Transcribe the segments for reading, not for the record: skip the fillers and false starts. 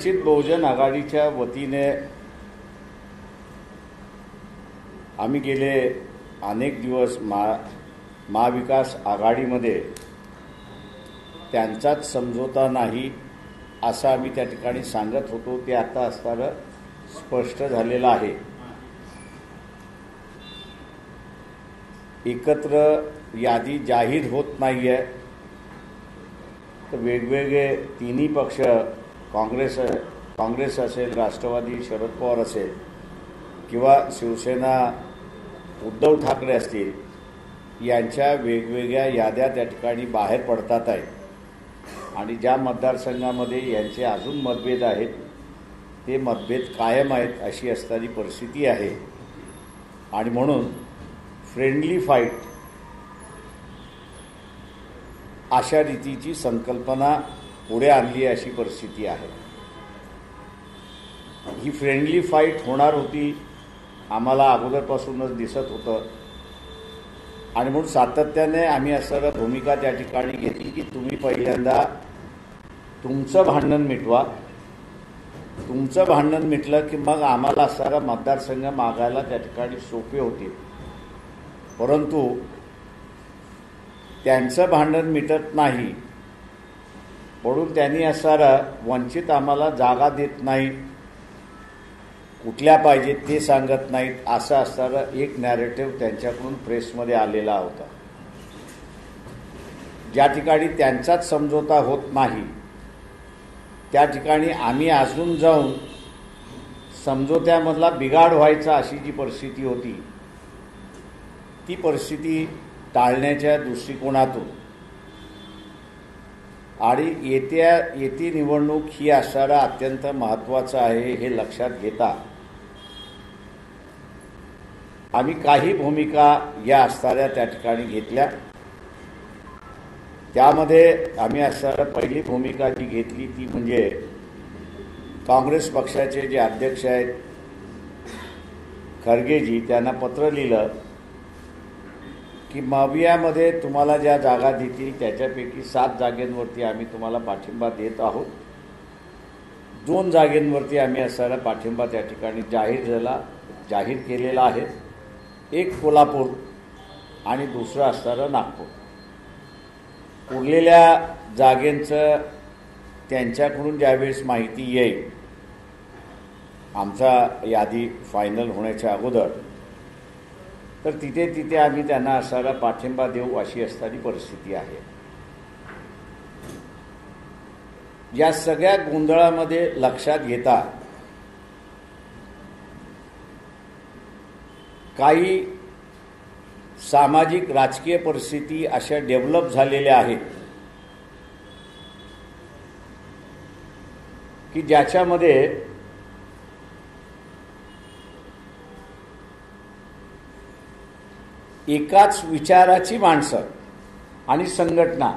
वंचित बहुजन आघाडीच्या वतीने आम्ही गेले अनेक दिवस महाविकास आघाडीमध्ये त्यांचाच समझोता नाही असं आम्ही त्या ठिकाणी सांगत होतो. ते आता असताना स्पष्ट झालेलं आहे. एकत्र यादी जाहीर होत नाहीये तर वेगवेगळे तिन्ही पक्ष काँग्रेस असेल, राष्ट्रवादी शरद पवार असेल किंवा शिवसेना उद्धव ठाकरे असतील, यांच्या वेगवेगळ्या याद्या त्या ठिकाणी बाहेर पडतात आहेत आणि ज्या मतदारसंघामध्ये यांचे अजून मतभेद आहेत ते मतभेद कायम आहेत अशी असणारी परिस्थिती आहे. आणि म्हणून फ्रेंडली फाईट अशा रीतीची संकल्पना पुढे आणली अशी परिस्थिती आहे. ही फ्रेंडली फाईट होणार होती आम्हाला अगोदरपासूनच दिसत होतं आणि म्हणून सातत्याने आम्ही असं भूमिका त्या ठिकाणी घेतली की तुम्ही पहिल्यांदा तुमचं भांडण मिटवा. तुमचं भांडण मिटलं की मग आम्हाला असणारा मतदारसंघ मागायला त्या ठिकाणी सोपे होते. परंतु त्यांचं भांडण मिटत नाही म्हणून त्यांनी असणारा वंचित आम्हाला जागा देत नाही, कुठल्या पाहिजेत ते सांगत नाहीत, असं असणारं एक नॅरेटिव्ह त्यांच्याकडून प्रेसमध्ये आलेला होता. ज्या ठिकाणी त्यांचाच समझोता होत नाही त्या ठिकाणी आम्ही अजून जाऊन समझोत्यामधला बिघाड व्हायचा अशी जी परिस्थिती होती ती परिस्थिती टाळण्याच्या दृष्टिकोनातून आणि येती निवडणूक ही असणारा अत्यंत महत्त्वाचं आहे हे लक्षात घेता आम्ही काही भूमिका या असणाऱ्या त्या ठिकाणी घेतल्या. त्यामध्ये आम्ही असणारा पहिली भूमिका जी घेतली ती म्हणजे काँग्रेस पक्षाचे जे अध्यक्ष आहेत खरगेजी, त्यांना पत्र लिहिलं की मवियामध्ये तुम्हाला ज्या जागा देतील त्याच्यापैकी 7 जागेंवरती आम्ही तुम्हाला पाठिंबा देत आहोत. 2 जागेंवरती आम्ही असणारा पाठिंबा त्या ठिकाणी जाहीर केलेला आहे. एक कोल्हापूर आणि दुसरं असणारं नागपूर. उरलेल्या जागेंचं त्यांच्याकडून ज्यावेळेस माहिती येईल आमचा यादी फायनल होण्याच्या अगोदर तर तिथे आम्ही त्यांना असणारा पाठिंबा देऊ अशी असणारी परिस्थिती आहे. या सगळ्या गोंधळामध्ये लक्षात घेता काही सामाजिक राजकीय परिस्थिती अशा डेव्हलप झालेल्या आहेत की ज्याच्यामध्ये एकाच विचाराची माणसं आणि संघटना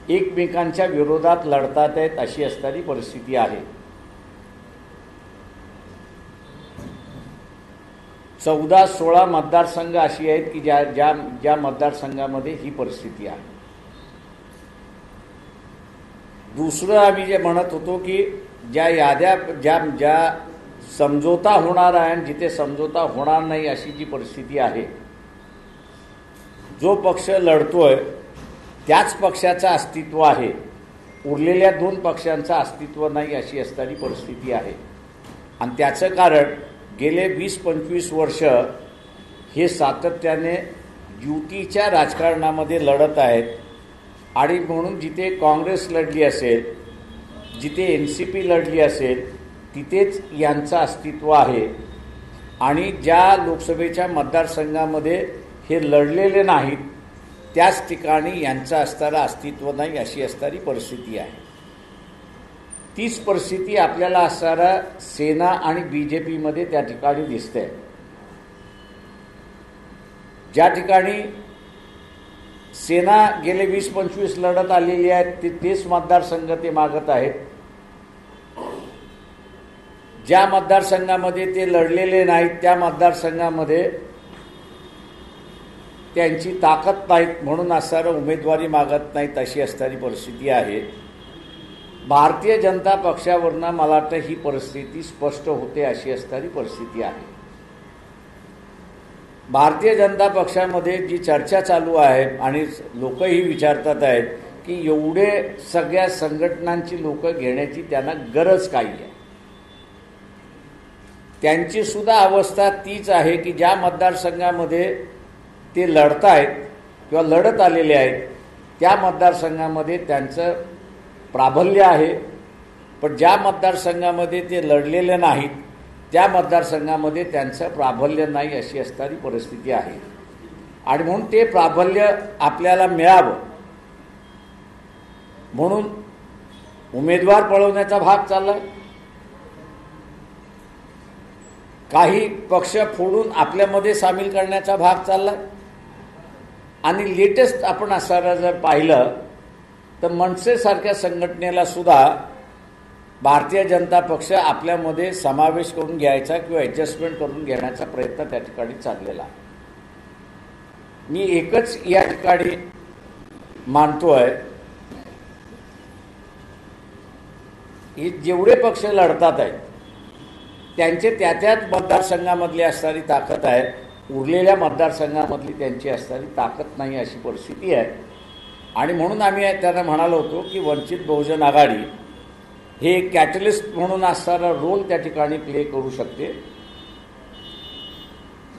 एकमेकांच्या विरोधात लढतात आहेत अशी असणारी परिस्थिती आहे. 14-16 मतदारसंघ अशी आहेत की ज्या मतदारसंघामध्ये ही परिस्थिती आहे. दुसरं आम्ही जे म्हणत होतो की ज्या याद्या ज्या समझोता होणार आहे आणि जिथे समझोता होणार नाही अशी जी परिस्थिती आहे, जो पक्ष लढतोय त्याच पक्षाचं अस्तित्व आहे, उरलेल्या 2 पक्षांचं अस्तित्व नाही अशी असणारी परिस्थिती आहे. आणि त्याचं कारण गेले 20-25 वर्ष हे सातत्याने युतीच्या राजकारणामध्ये लढत आहेत आणि म्हणून जिथे काँग्रेस लढली असेल, जिथे NCP लढली असेल तिथेच यांचं अस्तित्व आहे. आणि ज्या लोकसभेच्या मतदारसंघामध्ये हे लढलेले नाहीत त्याच ठिकाणी यांचं असणारं अस्तित्व नाही अशी असणारी परिस्थिती आहे. तीच परिस्थिती आपल्याला असणारा सेना आणि BJPमध्ये त्या ठिकाणी दिसते. ज्या ठिकाणी सेना गेले 20-25 लढत आलेली आहेत तेच मतदारसंघ ते मागत आहेत. ज्या मतदारसंघामध्ये ते लढलेले नाहीत त्या मतदारसंघामध्ये त्यांची ताकद नाहीत म्हणून असणारं उमेदवारी मागत नाहीत अशी असणारी परिस्थिती आहे. भारतीय जनता पक्षावरनं मला वाटतं ही परिस्थिती स्पष्ट होते अशी असणारी परिस्थिती आहे. भारतीय जनता पक्षामध्ये जी चर्चा चालू आहे आणि लोकही विचारतात आहेत की एवढे सगळ्या संघटनांची लोक घेण्याची त्यांना गरज काय आहे. त्यांची सुद्धा अवस्था तीच आहे की ज्या मतदारसंघामध्ये ते लढत आहेत किंवा लढत आलेले आहेत त्या मतदारसंघामध्ये त्यांचं प्राबल्य आहे, पण ज्या मतदारसंघामध्ये ते लढलेले नाहीत त्या मतदारसंघामध्ये त्यांचं प्राबल्य नाही अशी असणारी परिस्थिती आहे. आणि म्हणून ते प्राबल्य आपल्याला मिळावं म्हणून उमेदवार पळवण्याचा भाग चाललाय. काही पक्ष फोडून आपल्यामध्ये सामील करण्याचा भाग चाललाय. आणि लेटेस्ट आपण असं जर पाहिलं तर मनसेसारख्या संघटनेला सुद्धा भारतीय जनता पक्ष आपल्यामध्ये समावेश करून घ्यायचा किंवा ॲडजस्टमेंट करून घेण्याचा प्रयत्न त्या ठिकाणी चाललेला आहे. मी एकच या ठिकाणी मानतोय की जेवढे पक्ष लढतात आहेत त्यांचे त्याच मतदारसंघामधली असणारी ताकद आहे, उरलेल्या मतदारसंघामधली त्यांची असणारी ताकद नाही अशी परिस्थिती आहे. आणि म्हणून आम्ही त्यांना म्हणालो होतो की वंचित बहुजन आघाडी हे कॅटलिस्ट म्हणून असणारा रोल त्या ठिकाणी प्ले करू शकते.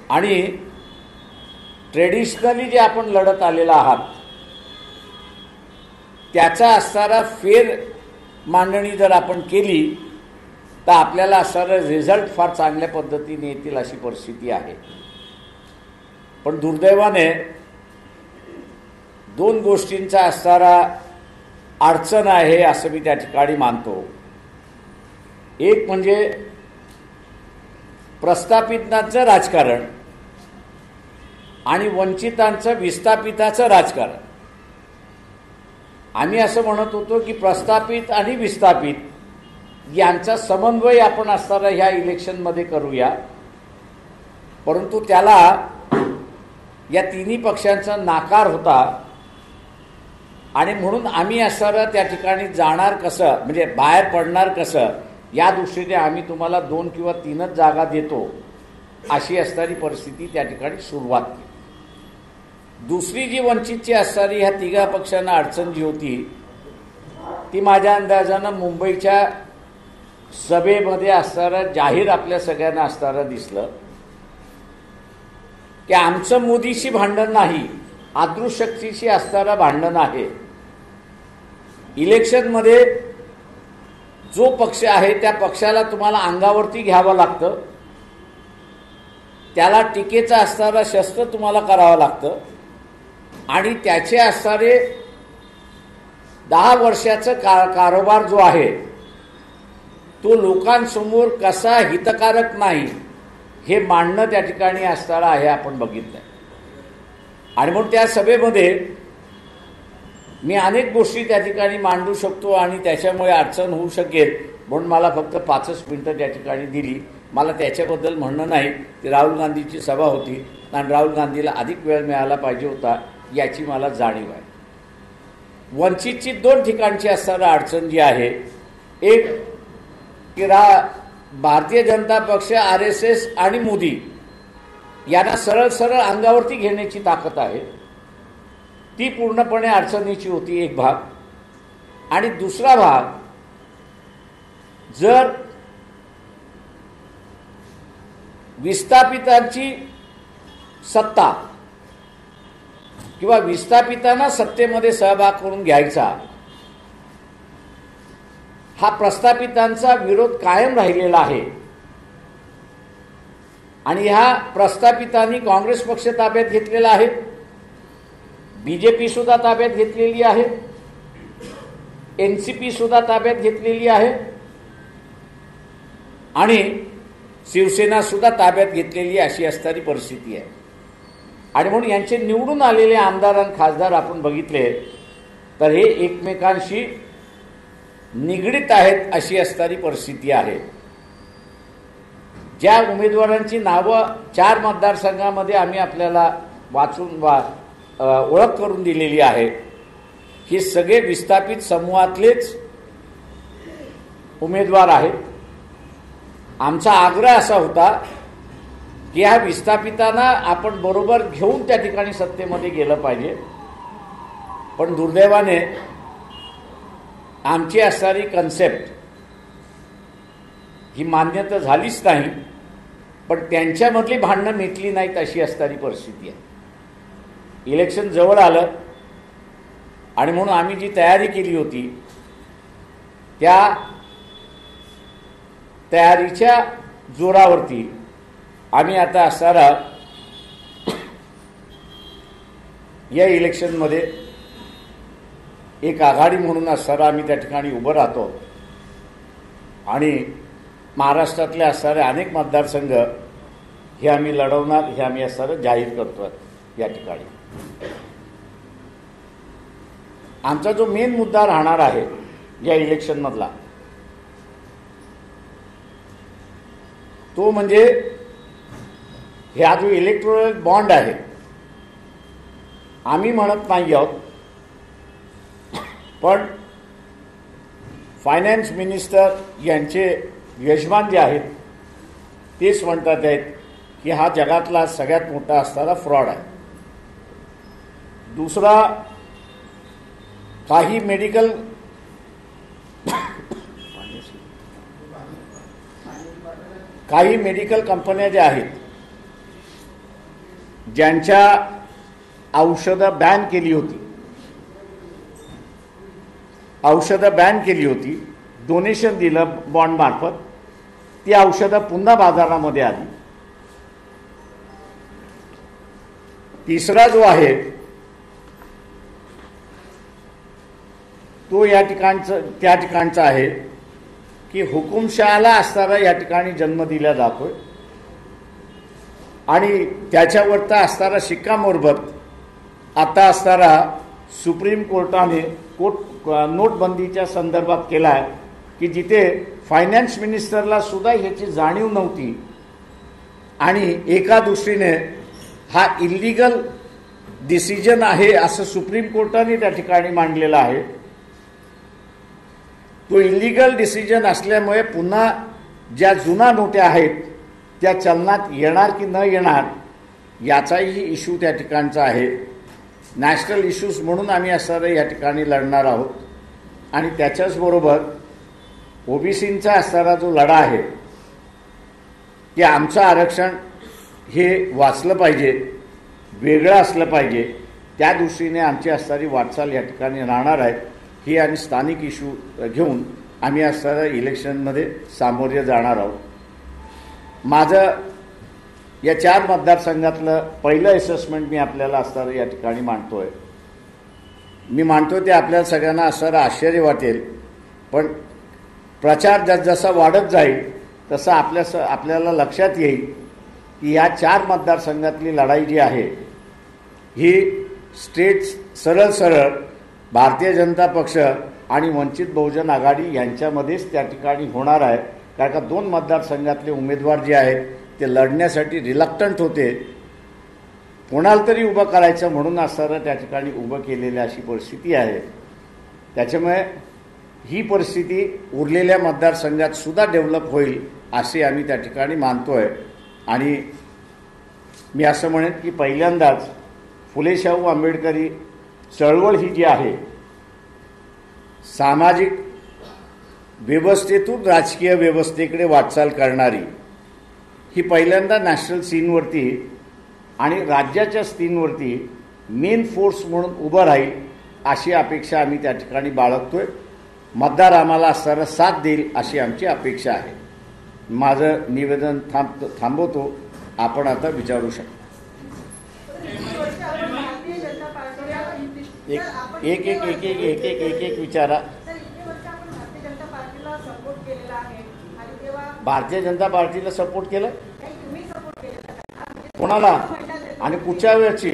आणि ट्रेडिशनली जे आपण लढत आलेला आहात त्याचा असणारा फेर मांडणी जर आपण केली तर आपल्याला असणारा रिझल्ट फार चांगल्या पद्धतीने येतील अशी परिस्थिती आहे. पण दुर्दैवाने दोन गोष्टींचा असणारा अडचण आहे असं मी त्या ठिकाणी मानतो. एक म्हणजे प्रस्थापितांचं राजकारण आणि वंचितांचं विस्थापिताचं राजकारण. आम्ही असं म्हणत होतो की प्रस्थापित आणि विस्थापित यांचा समन्वय आपण असणारा ह्या इलेक्शनमध्ये करूया, परंतु त्याला या तिन्ही पक्षांचा नाकार होता. आणि म्हणून आम्ही असणारं त्या ठिकाणी जाणार कसं म्हणजे बाहेर पडणार कसं या दृष्टीने आम्ही तुम्हाला 2 किंवा 3च जागा देतो अशी असणारी परिस्थिती त्या ठिकाणी सुरुवात केली. दुसरी जी वंचितची असणारी ह्या तिघा पक्षांना अडचण जी होती ती माझ्या अंदाजानं मुंबईच्या सभेमध्ये असणारं जाहीर आपल्या सगळ्यांना असणारं दिसलं की आमचं मोदीशी भांडण नाही, अदृश्यशक्तीशी असणारं भांडण आहे. इलेक्शनमध्ये जो पक्ष आहे त्या पक्षाला तुम्हाला अंगावरती घ्यावं लागतं, त्याला टीकेचं असणारं शस्त्र तुम्हाला करावं लागतं आणि त्याचे असणारे 10 वर्षाचं कारोबार जो आहे तो लोकांसमोर कसा हितकारक नाही हे मांडणं त्या ठिकाणी असणारं आहे आपण बघितलंय. आणि म्हणून त्या सभेमध्ये मी अनेक गोष्टी त्या ठिकाणी मांडू शकतो आणि त्याच्यामुळे अडचण होऊ शकेल म्हणून मला फक्त 5च मिनिटं त्या ठिकाणी दिली. मला त्याच्याबद्दल म्हणणं नाही की राहुल गांधीची सभा होती आणि राहुल गांधीला अधिक वेळ मिळाला पाहिजे होता याची मला जाणीव आहे. वंचितची 2 ठिकाणची असणारी अडचण जी आहे, एक की भारतीय जनता पक्ष RSS आणि मोदी यांना सरळ सरळ अंगावरती घेण्याची ताकद आहे, ती पूर्णपणे अडचणीची होती एक भाग. आणि दुसरा भाग जर विस्थापितांची सत्ता किंवा विस्थापितांना सत्तेमध्ये सहभाग करून घ्यायचा हा प्रस्थापितांचा विरोध कायम राहिलेला आहे. आणि ह्या प्रस्थापितांनी काँग्रेस पक्ष ताब्यात घेतलेला आहे, BJP सुद्धा ताब्यात घेतलेली आहे, NCP सुद्धा ताब्यात घेतलेली आहे आणि शिवसेना सुद्धा ताब्यात घेतलेली अशी असणारी परिस्थिती आहे. आणि म्हणून यांचे निवडून आलेले आमदार आणि खासदार आपण बघितले तर हे एकमेकांशी निगडीत आहेत अशी असणारी परिस्थिती आहे. ज्या उमेदवारांची नावं 4 मतदारसंघामध्ये आम्ही आपल्याला वाचून ओळख करून दिलेली आहे, हे सगळे विस्थापित समूहातलेच उमेदवार आहेत. आमचा आग्रह असा होता की ह्या विस्थापितांना आपण बरोबर घेऊन त्या ठिकाणी सत्तेमध्ये गेलं पाहिजे. पण दुर्दैवाने आमची असणारी कन्सेप्ट ही मान्य तर झालीच नाही, पण त्यांच्यामधली भांडणं मिटली नाहीत अशी असणारी परिस्थिती आहे. इलेक्शन जवळ आलं आणि म्हणून आम्ही जी तयारी केली होती त्या तयारीच्या जोरावरती आम्ही आता असणारा या इलेक्शनमध्ये एक आघाडी म्हणून असणारा आम्ही त्या ठिकाणी उभं राहतो आणि महाराष्ट्रातले असणारे अनेक मतदारसंघ हे आम्ही लढवणार, हे आम्ही असणारं जाहीर करतो या ठिकाणी. आमचा जो मेन मुद्दा राहणार आहे या इलेक्शनमधला तो म्हणजे हा जो इलेक्टोरल बॉन्ड आहे. आम्ही म्हणत नाही आहोत, पण फायनान्स मिनिस्टर यांचे यजमान जे आहेत तेच म्हणतात आहेत की हा जगातला सगळ्यात मोठा असणारा फ्रॉड आहे. दुसरा, काही मेडिकल कंपन्या ज्या आहेत ज्यांच्या औषधं बॅन केली होती, डोनेशन दिलं बॉन्ड मार्फत, ती औषधं पुन्हा बाजारामध्ये आली. तिसरा जो आहे तो त्या ठिकाणचा आहे की हुकुमशहाला असणारा या ठिकाणी जन्म दिला जातोय आणि त्याच्यावरचा असणारा शिक्कामोर्तब आता असणारा सुप्रीम कोर्टाने नोटबंदीच्या संदर्भात केला आहे की जिथे फायनान्स मिनिस्टरला सुद्धा ह्याची जाणीव नव्हती आणि एका दृष्टीने हा इल्लीगल डिसिजन आहे असं सुप्रीम कोर्टाने त्या ठिकाणी मांडलेलं आहे. तो इल्लीगल डिसिजन असल्यामुळे पुन्हा ज्या जुना नोट्या आहेत त्या चलनात येणार की न येणार याचाही इश्यू त्या ठिकाणचा आहे. नॅशनल इश्यूज म्हणून आम्ही असणारं या ठिकाणी लढणार आहोत आणि त्याच्याचबरोबर ओबीसींचा असणारा जो लढा आहे की आमचं आरक्षण हे वाचलं पाहिजे, वेगळं असलं पाहिजे, त्या दृष्टीने आमची असणारी वाटचाल या ठिकाणी राहणार आहे. ही आणि स्थानिक इश्यू घेऊन आम्ही असणाऱ्या इलेक्शनमध्ये सामोरे जाणार आहोत. माझं या 4 मतदारसंघातलं पहिलं असेसमेंट मी आपल्याला असणारं या ठिकाणी मांडतोय. मी मांडतो ते आपल्याला सगळ्यांना असणारं आश्चर्य वाटेल, पण प्रचार जसा वाढत जाईल तसं आपल्याला लक्षात येईल की या 4 मतदारसंघातली लढाई जी आहे ही स्टेट सरळ भारतीय जनता पक्ष आणि वंचित बहुजन आघाडी यांच्यामध्येच त्या ठिकाणी होणार आहे. कारण का 2 मतदारसंघातले उमेदवार जे आहेत ते लढण्यासाठी रिलक्टंट होते. कोणाला तरी उभं करायचं म्हणून असणारं त्या ठिकाणी उभं केलेली अशी परिस्थिती आहे. त्याच्यामुळे ही परिस्थिती उरलेल्या मतदारसंघात सुद्धा डेव्हलप होईल असे आम्ही त्या ठिकाणी मानतोय. आणि मी असं म्हणेन की पहिल्यांदाच फुले शाहू आंबेडकरी चळवळ ही जी आहे सामाजिक व्यवस्थेतून राजकीय व्यवस्थेकडे वाटचाल करणारी, ही पहिल्यांदा नॅशनल सीनवरती आणि राज्याच्या सीनवरती मेन फोर्स म्हणून उभं राहील अशी अपेक्षा आम्ही त्या ठिकाणी बाळगतोय. मतदार आम्हाला असणारा साथ देईल अशी आमची अपेक्षा आहे. माझं निवेदन थांबवतो. आपण आता विचारू शकता. एक विचारा. भारतीय जनता पार्टीला सपोर्ट केलं कोणाला आणि कुठच्या वेळची?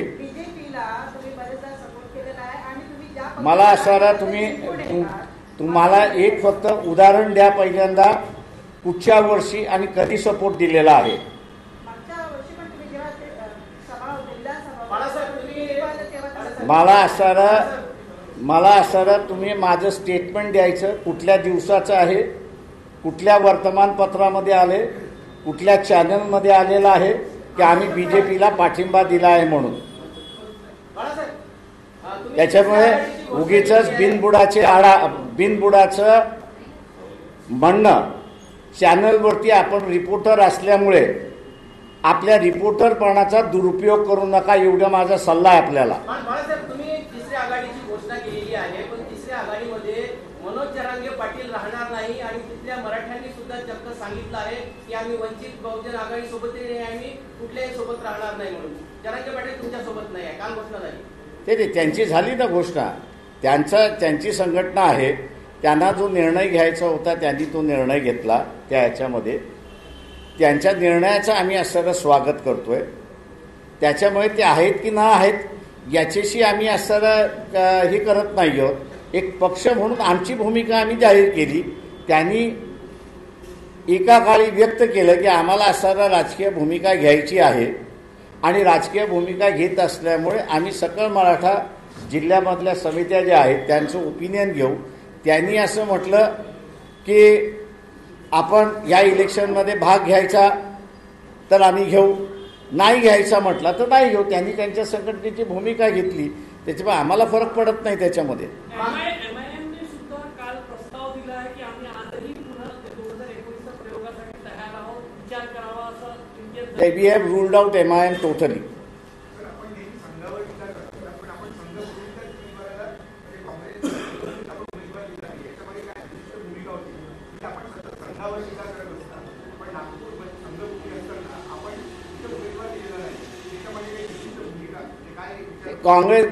मला असणारा तुम्हाला एक फक्त उदाहरण द्या पहिल्यांदा कुठच्या वर्षी आणि कधी सपोर्ट दिलेला आहे. मला असणारा तुम्ही माझं स्टेटमेंट द्यायचं कुठल्या दिवसाचं आहे कुठल्या वर्तमानपत्रामध्ये आले, कुठल्या चॅनलमध्ये आलेलं आहे की आम्ही बीजेपीला पाठिंबा दिला आहे म्हणून. त्याच्यामुळे उगीच बिनबुडाचं म्हणणं चॅनलवरती आपण रिपोर्टर असल्यामुळे आपल्या रिपोर्टरपणाचा दुरुपयोग करू नका, एवढा माझा सल्ला आहे आपल्याला. तुम्ही तिसऱ्या आघाडीची घोषणा केलेली आहे, पण तिसऱ्या आघाडीमध्ये मनोज जरांगे पाटील राहणार नाही आणि तिथल्या मराठ्यांनी सुद्धा चक्क सांगितलं आहे की आम्ही वंचित बहुजन आघाडी सोबत नाही, आम्ही कुठल्याही सोबत राहणार नाही म्हणून. जरांगे पाटील तुमच्या सोबत नाही आहे, काल घोषणा झाली. ते त्यांची झाली ना घोषणा. त्यांची संघटना आहे, त्यांना जो निर्णय घ्यायचा होता त्यांनी तो निर्णय घेतला. त्या ह्याच्यामध्ये त्यांच्या निर्णयाचं आम्ही असं स्वागत करतोय. त्याच्यामुळे ते आहेत की नाही आहेत याच्याशी आम्ही असं हे करत नाही आहोत. एक पक्ष म्हणून आमची भूमिका आम्ही जाहीर केली. त्यांनी एका काळी व्यक्त केलं की आम्हाला असं राजकीय भूमिका घ्यायची आहे आणि राजकीय भूमिका घेत असल्यामुळे आम्ही सकल मराठा जिल्ह्यामधल्या समित्या ज्या आहेत त्यांचं ओपिनियन घेऊ. त्यांनी असं म्हटलं की आपण या इलेक्शनमध्ये भाग घ्यायचा तर आम्ही घेऊ, नाही घ्यायचा म्हटला तर नाही घेऊ. त्यांनी त्यांच्या संघटनेची भूमिका घेतली, त्याच्यामुळे आम्हाला फरक पडत नाही त्याच्यामध्ये. We have ruled out MIM totally.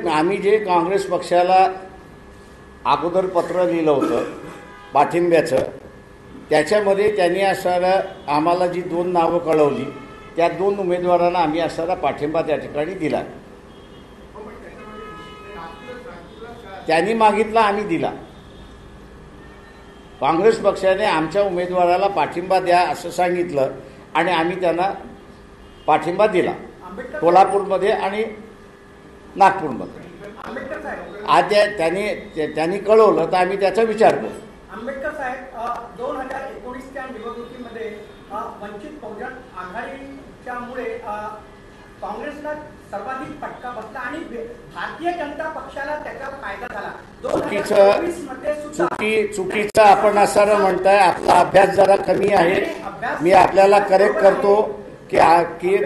आम्ही जे काँग्रेस पक्षाला अगोदर पत्र लिहिलं होतं पाठिंब्याचं, त्याच्यामध्ये त्यांनी असणारा आम्हाला जी 2 नावं कळवली त्या 2 उमेदवारांना आम्ही असणारा पाठिंबा त्या ठिकाणी दिला. त्यांनी मागितला, आम्ही दिला. काँग्रेस पक्षाने आमच्या उमेदवाराला पाठिंबा द्या असं सांगितलं आणि आम्ही त्यांना पाठिंबा दिला कोल्हापूरमध्ये आणि नागपूरमध्ये. आज त्यांनी कळवलं तर आम्ही त्याचा विचार करू. आंबेडकर साहेब 2019च्या निवडणुकीमध्ये वंचित बहुजन आघाडीच्यामुळे काँग्रेसला सर्वाधिक फटका बसला आणि भारतीय जनता पक्षाला त्याचा फायदा झाला. चुकीचं आपण असं म्हणताय. आपला अभ्यास जरा कमी आहे. मी आपल्याला करेक्ट करतो की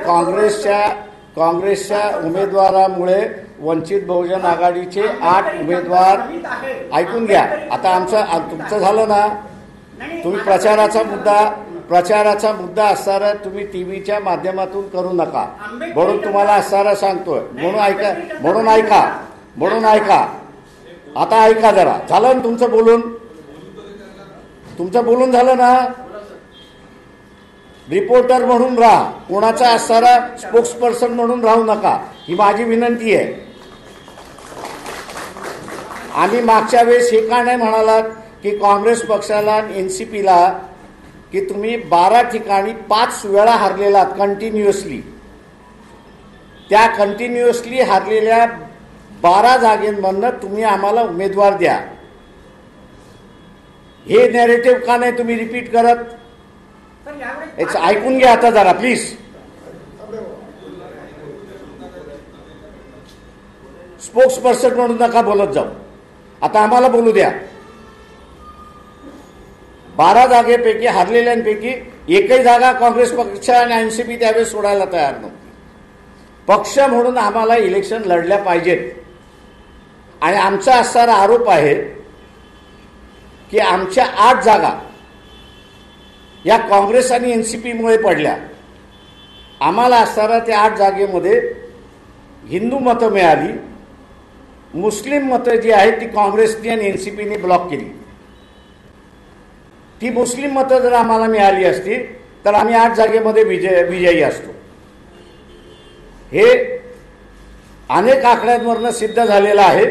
काँग्रेसच्या उमेदवारामुळे वंचित बहुजन आघाडीचे 8 उमेदवार, ऐकून घ्या आता, तुमचं झालं ना. तुम्ही प्रचाराचा मुद्दा असणारा तुम्ही टीव्हीच्या माध्यमातून करू नका म्हणून तुम्हाला असणारा सांगतोय. म्हणून ऐका. आता ऐका जरा. झालं ना तुमचं बोलून झालं ना. रिपोर्टर म्हणून राहा, कोणाचा असणारा स्पोक्सपर्सन म्हणून राहू नका, ही माझी विनंती आहे. आम्ही मागच्या वेळेस हे का नाही म्हणालात की काँग्रेस पक्षाला एनसीपीला की तुम्ही 12 ठिकाणी 5 वेळा हरलेला कंटिन्युअसली. त्या कंटिन्युअसली हरलेल्या 12 जागेंमधनं तुम्ही आम्हाला उमेदवार द्या. हे नॅरेटिव्ह का नाही तुम्ही रिपीट करत? ऐकून घ्या आता जरा प्लीज. स्पोक्सपर्सन म्हणून नका बोलत जाऊ. आता आम्हाला बोलू द्या. 12 जागेपैकी हरलेल्यांपैकी एकही जागा काँग्रेस पक्ष आणि एनसीपी त्यावेळेस सोडायला तयार नव्हती. पक्ष म्हणून आम्हाला इलेक्शन लढल्या पाहिजेत. आणि आमचा असणारा आरोप आहे की आमच्या 8 जागा या काँग्रेस आणि एनसीपीमुळे पडल्या. आम्हाला असणारा त्या 8 जागेमध्ये हिंदू मतं मिळाली, मुस्लिम मतं जी आहेत ती काँग्रेसने आणि एनसीपीने ब्लॉक केली. ती मुस्लिम मतं जर आम्हाला मिळाली असती तर आम्ही 8 जागेमध्ये विजयी असतो. हे अनेक आकड्यांवरनं सिद्ध झालेलं आहे.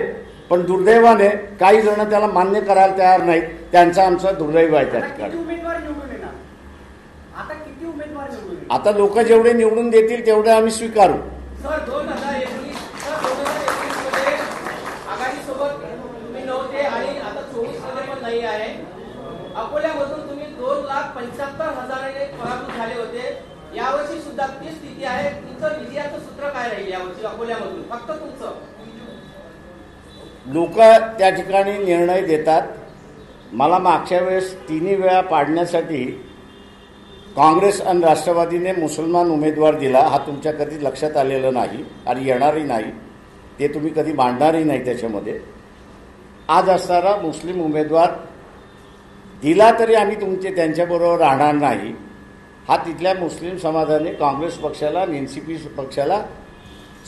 पण दुर्दैवाने काही जण त्याला मान्य करायला तयार नाहीत. त्यांचा आमचा दुर्दैव आहे त्या ठिकाणी. आता लोक जेवढे निवडून देतील तेवढे आम्ही स्वीकारू. सर 2019 मध्ये आघाडीसोबत तुम्ही नव्हते आणि आता 24 मध्ये पण नाही आहे. अकोल्यामधून तुम्ही 2 75,000ने पराभूत झाले होते. यावर्षी सुद्धा तीच स्थिती आहे. तुमचं विजयाचं सूत्र काय राहील यावर्षी अकोल्यामधून? फक्त तुमचं. लोक त्या ठिकाणी निर्णय देतात. मला मागच्या वेळेस 3 वेळा पाडण्यासाठी काँग्रेस आणि राष्ट्रवादीने मुसलमान उमेदवार दिला. हा तुमच्या कधी लक्षात आलेलं नाही आणि येणारही नाही. ते तुम्ही कधी मांडणारही नाही त्याच्यामध्ये. आज असणारा मुस्लिम उमेदवार दिला तरी आम्ही त्यांच्याबरोबर राहणार नाही. हा तिथल्या मुस्लिम समाजाने काँग्रेस पक्षाला आणि NCP पक्षाला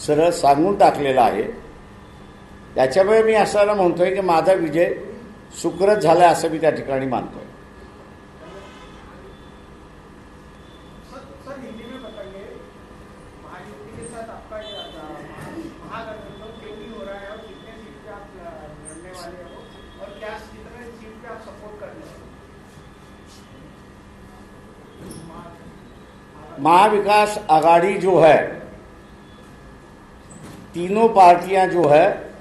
सरळ सांगून टाकलेला आहे. त्याच्यामुळे मी असं म्हणतोय की माझा विजय सुखरत झाला असं मी त्या ठिकाणी मानतोय. महाविकास आघाड़ी जो है, तीनों पार्टियां जो है,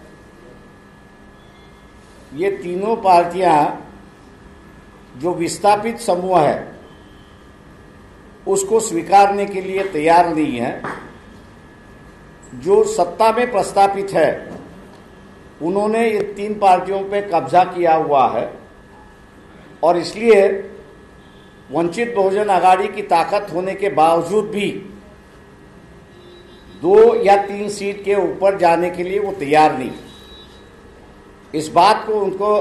ये तीनों पार्टियां जो विस्थापित समूह है उसको स्वीकारने के लिए तैयार नहीं है. जो सत्ता में प्रस्तापित है उन्होंने ये 3 पार्टियों पे कब्जा किया हुआ है और इसलिए वंचित बहुजन आघाड़ी की ताकत होने के बावजूद भी 2 या 3 सीट के ऊपर जाने के लिए वो तैयार नहीं. इस बात को उनको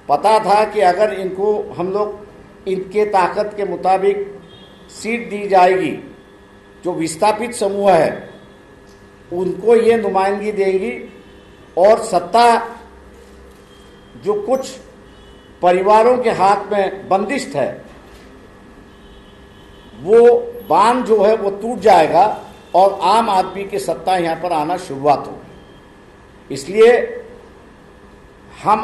पता था कि अगर इनको हम लोग इनके ताकत के मुताबिक सीट दी जाएगी, जो विस्थापित समूह है उनको ये नुमाइंदगी देगी और सत्ता जो कुछ परिवारों के हाथ में बंदिश है वो बांध जो है वो टूट जाएगा और आम आदमी की सत्ता यहां पर आना शुरुआत होगी. इसलिए हम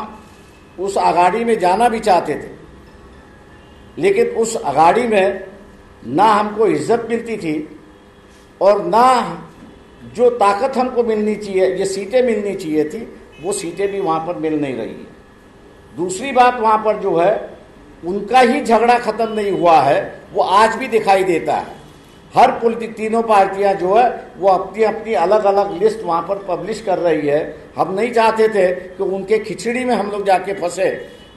उस आघाड़ी में जाना भी चाहते थे, लेकिन उस आघाड़ी में ना हमको इज्जत मिलती थी और ना जो ताकत हमको मिलनी चाहिए, ये सीटें मिलनी चाहिए थी, वो सीटें भी वहां पर मिल नहीं रही है. दूसरी बात, वहां पर जो है उनका ही झगड़ा खत्म नहीं हुआ है, वो आज भी दिखाई देता है. हर तीनों पार्टियां जो है वो अपनी अपनी अलग अलग लिस्ट वहां पर पब्लिश कर रही है. हम नहीं चाहते थे कि उनके खिचड़ी में हम लोग जाके फंसे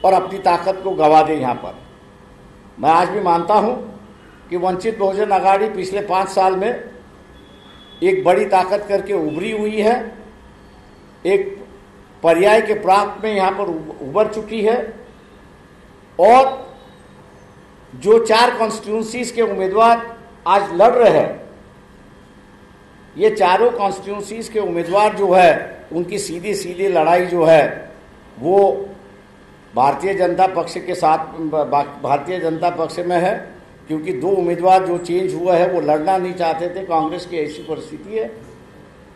और अपनी ताकत को गवा दें. यहाँ पर मैं आज भी मानता हूं कि वंचित बहुजन आघाड़ी पिछले 5 साल में एक बड़ी ताकत करके उभरी हुई है, एक पर्याय के प्रांत में यहाँ पर उभर चुकी है और जो 4 कॉन्स्टिट्यूंसीज के उम्मीदवार आज लड़ रहे हैं, ये चारों कॉन्स्टिट्यूंसीज के उम्मीदवार जो है उनकी सीधी सीधी लड़ाई जो है वो भारतीय जनता पक्ष के साथ, भारतीय जनता पक्ष में है, क्योंकि 2 उम्मीदवार जो चेंज हुआ है वो लड़ना नहीं चाहते थे. कांग्रेस की ऐसी परिस्थिति है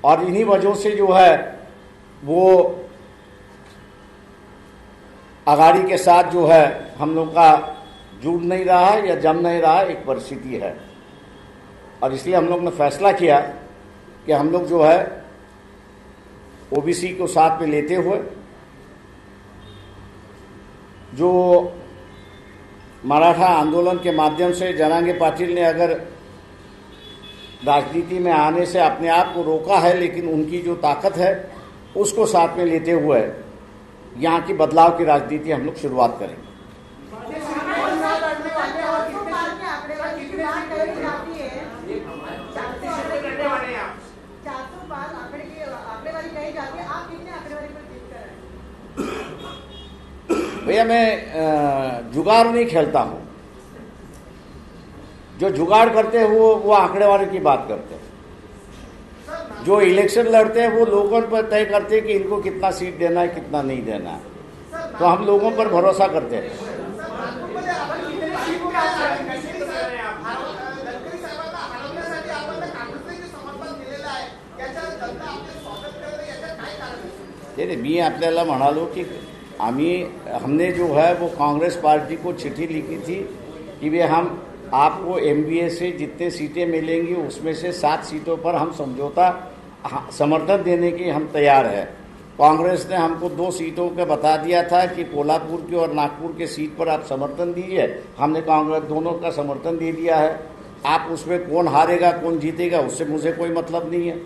और इन्हीं वजहों से जो है वो आघाड़ी के साथ जो है हम लोग का जुड़ नहीं रहा है या जम नहीं रहा है, एक परिस्थिति है. और इसलिए हम लोग ने फैसला किया कि हम लोग जो है ओबीसी को साथ में लेते हुए, जो मराठा आंदोलन के माध्यम से जरांगे पाटिल ने अगर राजनीति में आने से अपने आप को रोका है, लेकिन उनकी जो ताकत है उसको साथ में लेते हुए यहाँ की बदलाव की राजनीति हम लोग शुरुआत करेंगे. भैया मैं जुगाड़ नहीं खेलता हूं. जो जुगाड़ करते हैं वो आंकड़ेवारी की बात करते हैं. जो इलेक्शन लड़ते हैं वो लोगों पर तय करते हैं कि इनको कितना सीट देना है, कितना नहीं देना है. तो हम लोगों पर भरोसा करते हैं. नहीं, मैं आपल्याला म्हणालो कि हमने जो है वो कांग्रेस पार्टी को चिट्ठी लिखी थी कि वे हम आपको MBA से जितने सीटें मिलेंगी उसमें से 7 सीटों पर हम समझौता समर्थन देने की हम तैयार है कांग्रेस ने हमको 2 सीटों का बता दिया था कि कोल्हापुर की और नागपुर के सीट पर आप समर्थन दीजिए। हमने कांग्रेस दोनों का समर्थन दे दिया है। आप उसमें कौन हारेगा कौन जीतेगा उससे मुझे कोई मतलब नहीं है।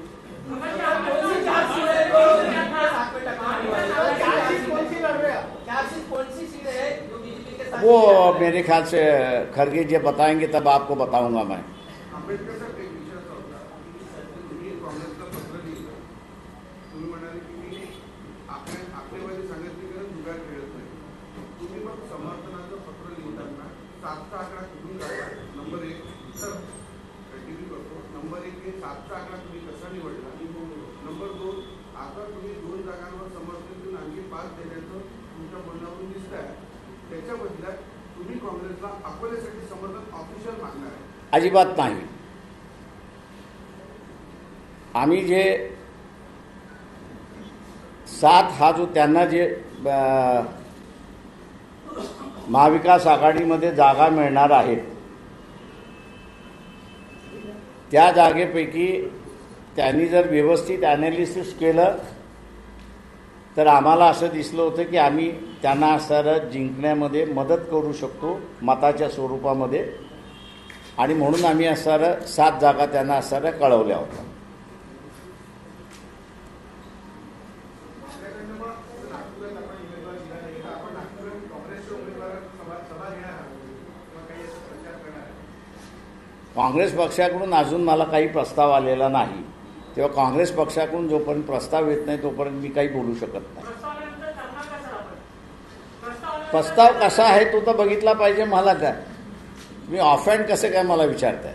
वो मेरे ख्याल से खरगे जी बताएंगे तब आपको बताऊंगा मैं। आंबेडकर साहेब एक विषयाचा होता तुम्ही काँग्रेसला पत्र लिहिलं, तुम्ही म्हणाले की मी आकडेवारी सांगितली कारण जुगार खेळत नाही. तुम्ही मग समर्थनाचं पत्र लिहिताना 7चा आकडा कुठून काढला? नंबर 1 सर कंटिन्यू करतो. नंबर 1 हे 7चा आकडा तुम्ही कसा निवडला? नंबर 2 आता तुम्ही 2 जागांवर समर्थन देऊन आणखी 5 देण्याचं तुमच्या म्हणण्यावरून दिसत आहे. त्याच्या बदल्यात तुम्ही काँग्रेसला अकोल्यासाठी समर्थन ऑफिशियल मागणार आहे? अजिबात नाही. आम्ही जे 7 हा जो त्यांना जे महाविकास आघाडीमध्ये जागा मिळणार आहेत त्या जागेपैकी त्यांनी जर व्यवस्थित ॲनालिसिस केलं तर आम्हाला असं दिसलं होतं की आम्ही त्यांना सरळ जिंकण्यामध्ये मदत करू शकतो मताच्या स्वरूपामध्ये, आणि म्हणून आम्ही सरळ 7 जागा त्यांना सरळ कळवल्या होत्या. काँग्रेस पक्षाकडून अजून मला काही प्रस्ताव आलेला नाही. तेव्हा काँग्रेस पक्षाकडून जोपर्यंत प्रस्ताव येत नाही तोपर्यंत मी काही बोलू शकत नाही. प्रस्ताव कसा आहे तो तर बघितला पाहिजे. मला काय मी ऑफहँड कसं काय मला विचारताय?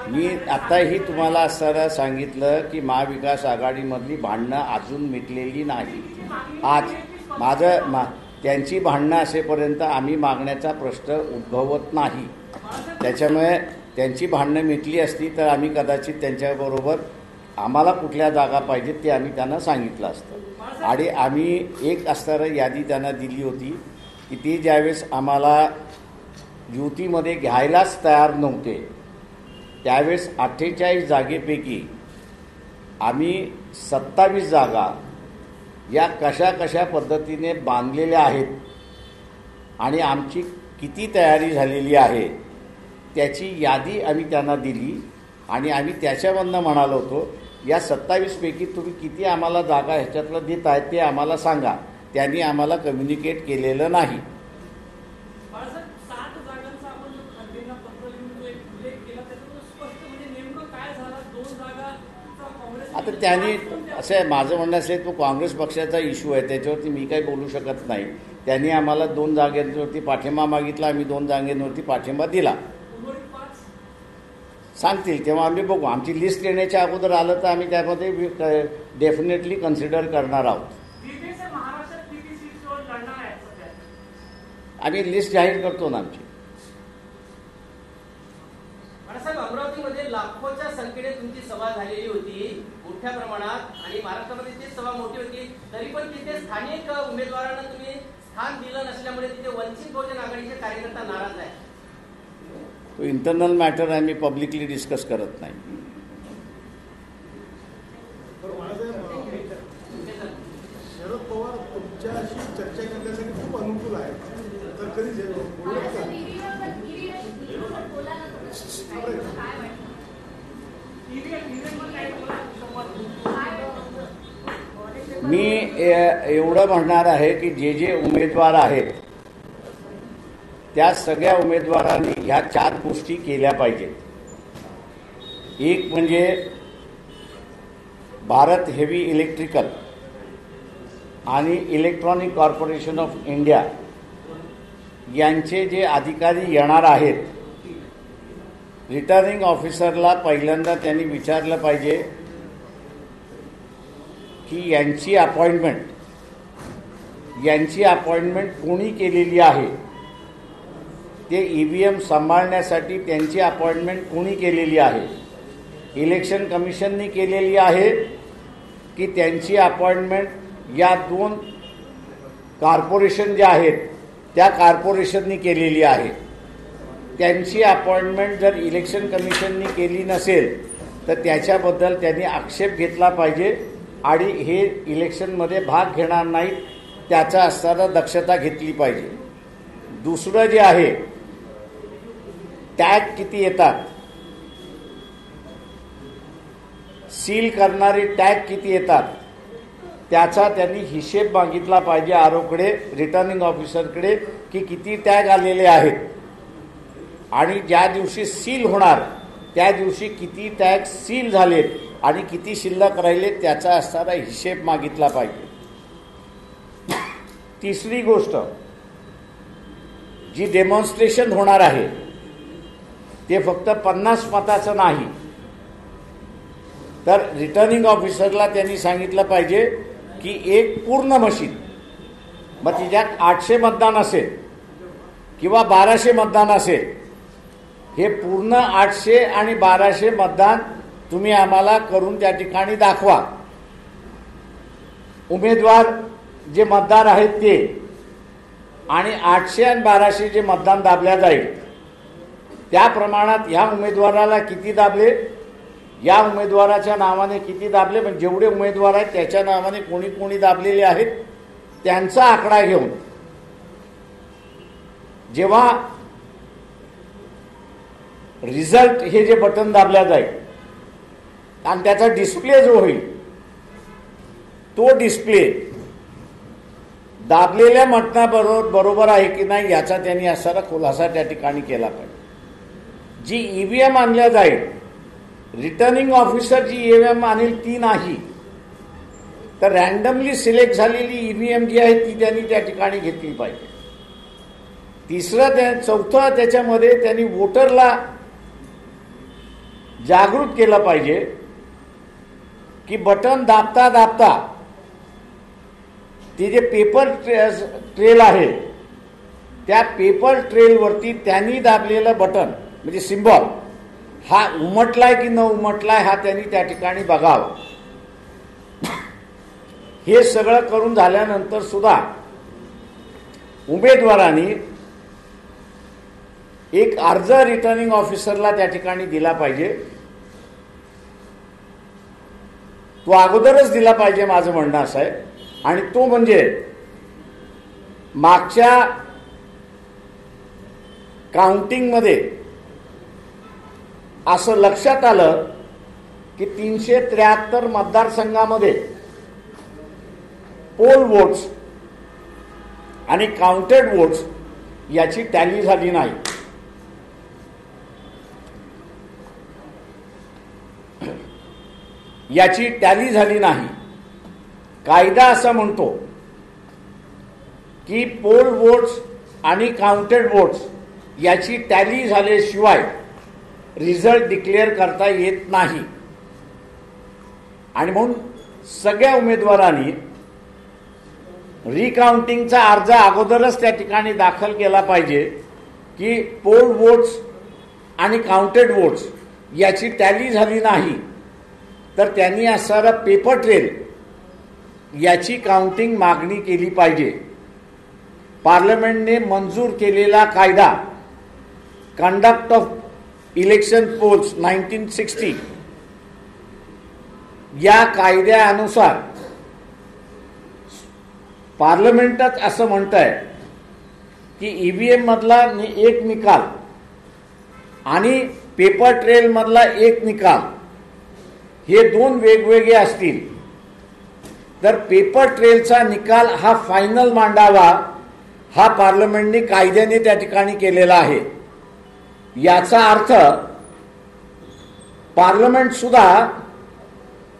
मी आताही तुम्हाला सरळ सांगितलं की महाविकास आघाडीमधली भांडणं अजून मिटलेली नाही. आज त्यांची भांडणं असेपर्यंत आम्ही मागण्याचा प्रश्न उद्भवत नाही. त्याच्यामुळे त्यांची भांडणं मिटली असती तर आम्ही कदाचित त्यांच्याबरोबर आम्हाला कुठल्या जागा पाहिजेत ते आम्ही त्यांना सांगितलं असतं. आणि आम्ही एक असणारं यादी त्यांना दिली होती की ती ज्यावेळेस आम्हाला युतीमध्ये घ्यायलाच तयार नव्हते त्यावेळेस 48 जागेपैकी आम्ही 27 जागा या कशा कशा पद्धतीने बांधलेल्या आहेत आणि आमची किती तयारी झालेली आहे त्याची यादी आम्ही त्यांना दिली. आणि आम्ही त्याच्यामधनं म्हणालो होतो या 27 पैकी तुम्ही किती आम्हाला जागा ह्याच्यातलं देत आहेत ते आम्हाला सांगा. त्यांनी आम्हाला कम्युनिकेट केलेलं नाही. आता त्यांनी असं आहे माझं म्हणणं असेल तो काँग्रेस पक्षाचा इश्यू आहे त्याच्यावरती मी काही बोलू शकत नाही. त्यांनी आम्हाला 2 जागांवरती पाठिंबा मागितला, आम्ही 2 जागांवरती पाठिंबा दिला. सांगतील तेव्हा आम्ही बघू. आमची लिस्ट येण्याच्या अगोदर आलं तर आम्ही त्यामध्ये डेफिनेटली कन्सिडर करणार आहोत. आम्ही लिस्ट जाहीर करतो ना आमची. अमरावतीमध्ये लाखोच्या संख्येने तुमची सभा झालेली होती मोठ्या प्रमाणात आणि महाराष्ट्रामध्ये ती सभा मोठी होती तरी पण तिथे स्थानिक उमेदवारांना तुम्ही स्थान दिलं नसल्यामुळे तिथे वंचित बहुजन आघाडीचे कार्यकर्ता नाराज आहे. तो इंटरनल मॅटर आहे, मी पब्लिकली डिस्कस करत नाही. शरद पवार तुमच्याशी चर्चा करण्यासाठी खूप अनुकूल आहे तर कधी मी एवढं म्हणणार आहे की जे उमेदवार आहेत त्या सगळ्या उमेदवारांनी ह्या 4 गोष्टी केल्या पाहिजेत. एक म्हणजे भारत हेवी इलेक्ट्रिकल आणि इलेक्ट्रॉनिक कॉर्पोरेशन ऑफ इंडिया यांचे जे अधिकारी येणार आहेत रिटर्निंग ऑफिसरला पहिल्यांदा त्यांनी विचारलं पाहिजे की यांची अपॉइंटमेंट कोणी केलेली आहे. ते EVM सांभाळण्यासाठी त्यांची अपॉइंटमेंट कोणी केलेली आहे. इलेक्शन कमिशननी केलेली आहे की त्यांची अपॉइंटमेंट या 2 कॉर्पोरेशन ज्या आहेत त्या कॉर्पोरेशननी केलेली आहे. त्यांची अपॉइंटमेंट जर इलेक्शन कमिशननी केली नसेल तर त्याच्याबद्दल त्यांनी आक्षेप घेतला पाहिजे आणि हे इलेक्शनमध्ये भाग घेणार नाहीत त्याचा असताना दक्षता घेतली पाहिजे. दुसरं जे आहे, टॅग किती येतात, सील करणारे टॅग किती येतात, त्याचा त्यांनी हिशेब मागितला पाहिजे आरोकडे, रिटर्निंग ऑफिसरकडे, की किती टॅग आलेले आहेत आणि ज्या दिवशी सील होणार त्या दिवशी किती टॅग सील झालेत आणि किती शिल्लक राहिलेत त्याचा असणारा हिशेब मागितला पाहिजे. तिसरी गोष्ट, जी डेमॉन्स्ट्रेशन होणार आहे ते फक्त 50 मताचं नाही, तर रिटर्निंग ऑफिसरला त्यांनी सांगितलं पाहिजे की एक पूर्ण मशीन, मग तिच्यात 800 मतदान असेल किंवा 1200 मतदान असेल, हे पूर्ण 800 आणि 1200 मतदान तुम्ही आम्हाला करून त्या ठिकाणी दाखवा. उमेदवार जे मतदार आहेत ते आणि 800 आणि 1200 जे मतदान दाबल्या जाईल त्या प्रमाणात ह्या उमेदवाराला किती दाबले, या उमेदवाराच्या नावाने किती दाबले, म्हणजे जेवढे उमेदवार आहेत त्याच्या नावाने कोणी कोणी दाबलेले आहेत त्यांचा आकडा घेऊन जेव्हा रिझल्ट हे जे बटन दाबल्या जाईल आणि त्याचा डिस्प्ले जो होईल तो डिस्प्ले दाबलेल्या बरोबर आहे की नाही याचा त्यांनी असा खुलासा त्या ठिकाणी केला पाहिजे. जी ईव्हीएम आणल्या जाईल, रिटर्निंग ऑफिसर जी ईव्हीएम आणेल ती नाही, तर रँडमली सिलेक्ट झालेली ईव्हीएम जी आहे ती त्यांनी त्या ठिकाणी घेतली पाहिजे. चौथं त्याच्यामध्ये त्यांनी वोटरला जागृत केलं पाहिजे की बटन दाबता दाबता ते जे पेपर ट्रेल आहे त्या पेपर ट्रेलवरती त्यांनी दाबलेलं बटन म्हणजे सिम्बॉल हा उमटलाय की न उमटलाय हा त्यांनी त्या ठिकाणी बघावं. हे सगळं करून झाल्यानंतर सुद्धा उमेदवारांनी एक अर्ज रिटर्निंग ऑफिसरला त्या ठिकाणी दिला पाहिजे. तो अगोदरच दिला पाहिजे माझं म्हणणं असं आहे, आणि तो म्हणजे मागच्या काउंटिंगमध्ये असं लक्षात आलं की 373 मतदारसंघामध्ये पोल वोट्स आणि काउंटेड वोट्स याची टॅली झाली नाही. याची टॅली झाली नाही. कायदा असा म्हणतो की पोल वोट्स आणि काउंटेड वोट्स याची टॅली झाल्याशिवाय रिझल्ट डिक्लेअर करता येत नाही. आणि म्हणून सगळ्या उमेदवारांनी रिकाउंटिंगचा अर्ज अगोदरच त्या ठिकाणी दाखल केला पाहिजे की पोल वोट्स आणि काउंटेड वोट्स याची टॅली झाली नाही, तर त्यांनी असणारा पेपर ट्रेल याची काउंटिंग मागणी केली पाहिजे. पार्लमेंटने मंजूर केलेला कायदा कंडक्ट ऑफ इलेक्शन पोल्स 1960 या कायद्यानुसार पार्लमेंटच असं म्हणत आहे की ईव्हीएम मधला एक निकाल आणि पेपर ट्रेल मधला एक निकाल हे दोन वेगवेगळे असतील तर पेपर ट्रेलचा निकाल हा फायनल मांडावा हा पार्लमेंटने कायद्याने त्या ठिकाणी केलेला आहे. याचा अर्थ पार्लमेंट सुद्धा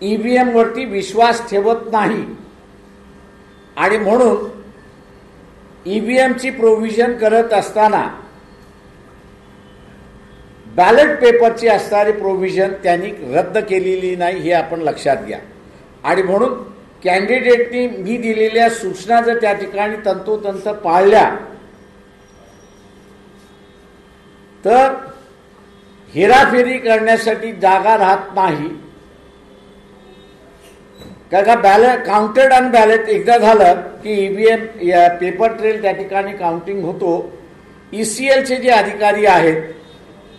ईव्हीएम वरती विश्वास ठेवत नाही आणि म्हणून ईव्हीएमची प्रोव्हिजन करत असताना बॅलेट पेपरची असणारी प्रोव्हिजन त्यांनी रद्द केलेली नाही हे आपण लक्षात घ्या. आणि म्हणून कॅन्डिडेटनी मी दिलेल्या सूचना जर त्या ठिकाणी तंतोतंत पाळल्या तर हेराफेरी करण्यासाठी जागा राहत नाही. कारण बॅलेट काउंटेड आणि बॅलेट एकदा झालं की ईव्हीएम पेपर ट्रेल त्या ठिकाणी काउंटिंग होतो. ECLचे जे अधिकारी आहेत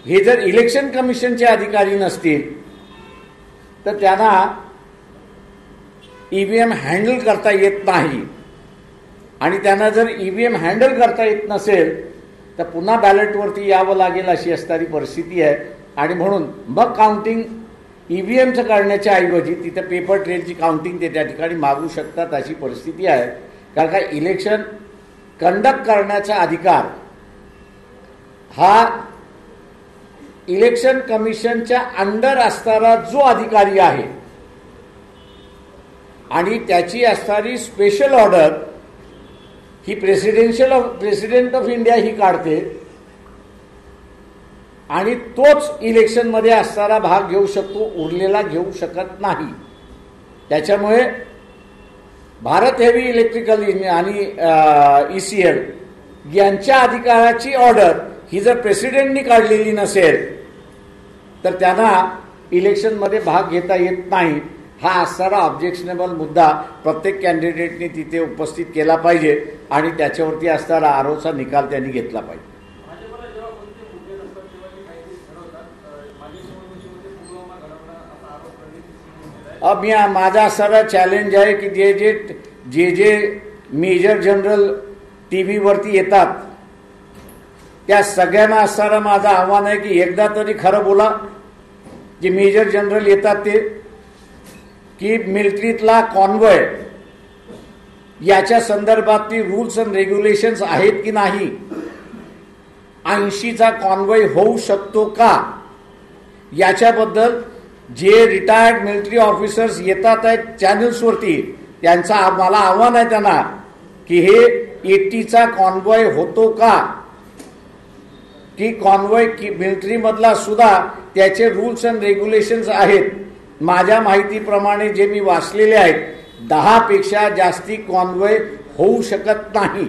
हे जर इलेक्शन कमिशनचे अधिकारी नसतील तर त्यांना EVM हँडल करता येत नाही आणि त्यांना जर EVM हँडल करता येत नसेल तर पुन्हा बॅलेटवरती यावं लागेल अशी असणारी परिस्थिती आहे. आणि म्हणून मग काउंटिंग EVMचं करण्याच्या ऐवजी तिथे पेपर ट्रेलची काउंटिंग ते त्या ठिकाणी मागू शकतात अशी परिस्थिती आहे. कारण का इलेक्शन कंडक्ट करण्याचा अधिकार हा इलेक्शन कमिशनच्या अंडर असणारा जो अधिकारी आहे आणि त्याची असणारी स्पेशल ऑर्डर ही प्रेसिडेंट ऑफ इंडिया ही काढते आणि तोच इलेक्शनमध्ये असणारा भाग घेऊ शकतो, उरलेला घेऊ शकत नाही. त्याच्यामुळे भारत हेवी इलेक्ट्रिकल आणि ECL यांच्या अधिकाराची ऑर्डर ही जर प्रेसिडेंटनी काढलेली नसेल तर त्यांना इलेक्शनमध्ये भाग घेता येत नाही. हा असणारा ऑब्जेक्शनेबल मुद्दा प्रत्येक कॅन्डिडेटनी तिथे उपस्थित केला पाहिजे आणि त्याच्यावरती असणारा आरोचा निकाल त्यांनी घेतला पाहिजे. अब माझा सारा चॅलेंज आहे की जे मेजर जनरल TV वरती येतात त्या सगळ्यांना असणारा माझं आव्हान आहे की एकदा तरी खरं बोला. जे मेजर जनरल येतात ते की मिलिटरीतला कॉन्वॉय याच्या संदर्भातली रूल्स अँड रेग्युलेशन्स आहेत की नाही, 80चा कॉन्वॉय होऊ शकतो का, याच्याबद्दल जे रिटायर्ड मिलिटरी ऑफिसर्स येतात आहेत चॅनल्सवरती त्यांचा मला आव्हान आहे त्यांना की हे 80चा कॉन्वॉय होतो का, की कॉन्वॉय मिलिटरीमधला सुद्धा त्याचे रूल्स अँड रेग्युलेशन्स आहेत. माझ्या माहितीप्रमाणे जे मी वाचलेले आहेत 10 पेक्षा जास्ती कॉन्वॉय होऊ शकत नाही.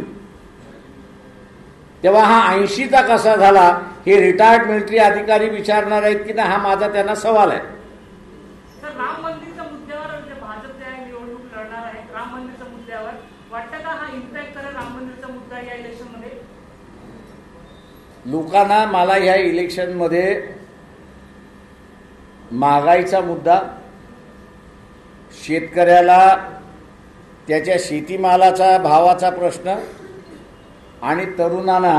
तेव्हा हा 80चा कसा झाला हे रिटायर्ड मिलिटरी अधिकारी विचारणार आहेत की नाही, हा माझा त्यांना सवाल आहे. राम मंदिरच्या मुद्द्यावर जे भाजप जे निवडणूक लढणार आहे, राम मंदिरच्या मुद्द्यावर वाटतं का हा इम्पॅक्ट करेल राम मंदिरचा मुद्दा या इलेक्शनमध्ये? लोकांना मला ह्या इलेक्शनमध्ये महागाईचा मुद्दा, शेतकऱ्याला त्याच्या शेतीमालाचा भावाचा प्रश्न आणि तरुणांना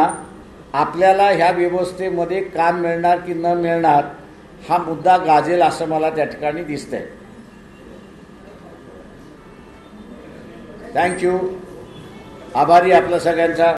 आपल्याला ह्या व्यवस्थेमध्ये काम मिळणार की न मिळणार हा मुद्दा गाजेल असं मला त्या ठिकाणी दिसतंय. थँक्यू. आभारी आपल्या सगळ्यांचा.